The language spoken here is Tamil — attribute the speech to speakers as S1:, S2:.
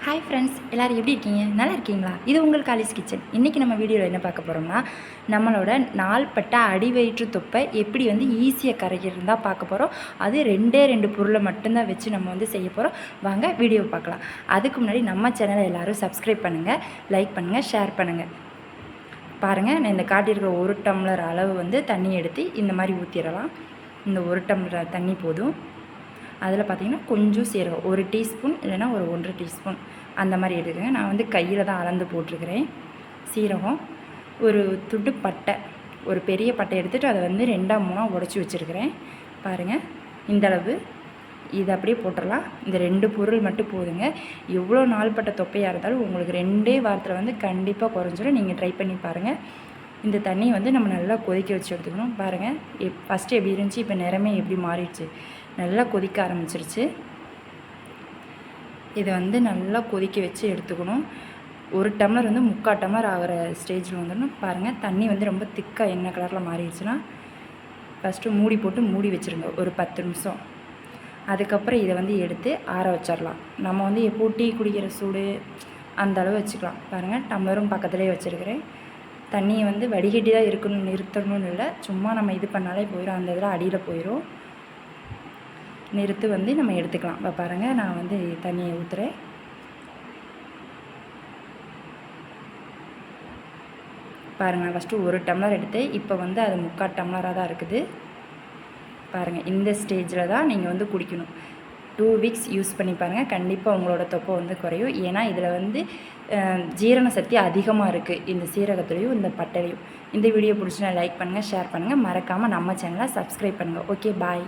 S1: ஹாய் ஃப்ரெண்ட்ஸ், எல்லோரும் எப்படி இருக்கீங்க? நல்லா இருக்கீங்களா? இது உங்கள் காலிஸ் கிச்சன். இன்றைக்கி நம்ம வீடியோவில் என்ன பார்க்க போகிறோம்னா, நம்மளோட நாள்பட்ட அடிவயிற்று தொப்பை எப்படி ஈஸியாக கரைக்கிறது தான் பார்க்க போகிறோம். அது ரெண்டு பொருளை மட்டும்தான் வச்சு நம்ம செய்ய போகிறோம். வாங்க வீடியோ பார்க்கலாம். அதுக்கு முன்னாடி நம்ம சேனலை எல்லோரும் சப்ஸ்கிரைப் பண்ணுங்கள், லைக் பண்ணுங்கள், ஷேர் பண்ணுங்கள். பாருங்கள், நான் இந்த காட்டியிருக்கிற 1 டம்ளர் அளவு தண்ணி எடுத்து இந்த மாதிரி ஊற்றிடலாம். இந்த 1 டம்ளர் தண்ணி போதும். அதில் பார்த்திங்கன்னா கொஞ்சம் சீரகம், 1 டீஸ்பூன் இல்லைனா ஒரு 1.5 டீஸ்பூன் அந்த மாதிரி எடுக்குங்க. நான் கையில் தான் அளந்து போட்டிருக்கிறேன். சீரகம், ஒரு துண்டு பட்டை, ஒரு பெரிய பட்டை எடுத்துகிட்டு அதை 2ஆ 3ஆ உடச்சி வச்சுருக்கிறேன். பாருங்கள், இந்தளவு இதை அப்படியே போட்டுடலாம். இந்த 2 பொருள் மட்டும் போதுங்க. எவ்வளோ நாள்பட்ட தொப்பையாக இருந்தாலும் உங்களுக்கு 2 வாரத்தில் கண்டிப்பாக குறைஞ்சிடும். நீங்கள் ட்ரை பண்ணி பாருங்கள். இந்த தண்ணி நம்ம நல்லா கொதிக்க வச்சு எடுத்துக்கணும். பாருங்கள், ஃபஸ்ட்டு எப்படி இருந்துச்சு, இப்போ நிறமே எப்படி மாறிடுச்சு. நல்லா கொதிக்க ஆரம்பிச்சிருச்சு. இதை நல்லா கொதிக்க வச்சு எடுத்துக்கணும். 1 டம்ளர் 3/4 டம்ளர் ஆகிற ஸ்டேஜில் வந்துடணும். பாருங்கள், தண்ணி ரொம்ப திக்காக எண்ணெய் கலரில் மாறிடுச்சுன்னா ஃபஸ்ட்டு மூடி போட்டு மூடி வச்சுருங்க ஒரு 10 நிமிஷம். அதுக்கப்புறம் இதை எடுத்து ஆற வச்சிடலாம். நம்ம எப்போ டீ குடிக்கிற சூடு அந்த அளவு வச்சுக்கலாம். பாருங்கள், டம்ளரும் பக்கத்துலேயே வச்சுருக்கிறேன். தண்ணியை வடிகட்டி தான் இருக்கணும், நிறுத்தணும்னு இல்லை. சும்மா நம்ம இது பண்ணாலே போயிடும், அந்த இதில் அடியில் போயிடும். நிறுத்து நம்ம எடுத்துக்கலாம். இப்போ பாருங்கள், நான் தண்ணியை ஊற்றுறேன். பாருங்கள், நான் ஃபஸ்ட்டு 1 டம்ளர் எடுத்து இப்போ அது 3/4 டம்ளராக தான் இருக்குது. பாருங்கள், இந்த ஸ்டேஜில் தான் நீங்கள் குடிக்கணும். 2 வீக்ஸ் யூஸ் பண்ணி பாருங்கள். கண்டிப்பாக உங்களோட தொப்பை குறையும். ஏன்னா இதில் ஜீரண சக்தி அதிகமாக இருக்குது, இந்த சீரகத்துலேயும் இந்த பட்டையிலையும். இந்த வீடியோ பிடிச்சினா லைக் பண்ணுங்கள், ஷேர் பண்ணுங்கள். மறக்காமல் நம்ம சேனலை சப்ஸ்கிரைப் பண்ணுங்கள். ஓகே, பாய்.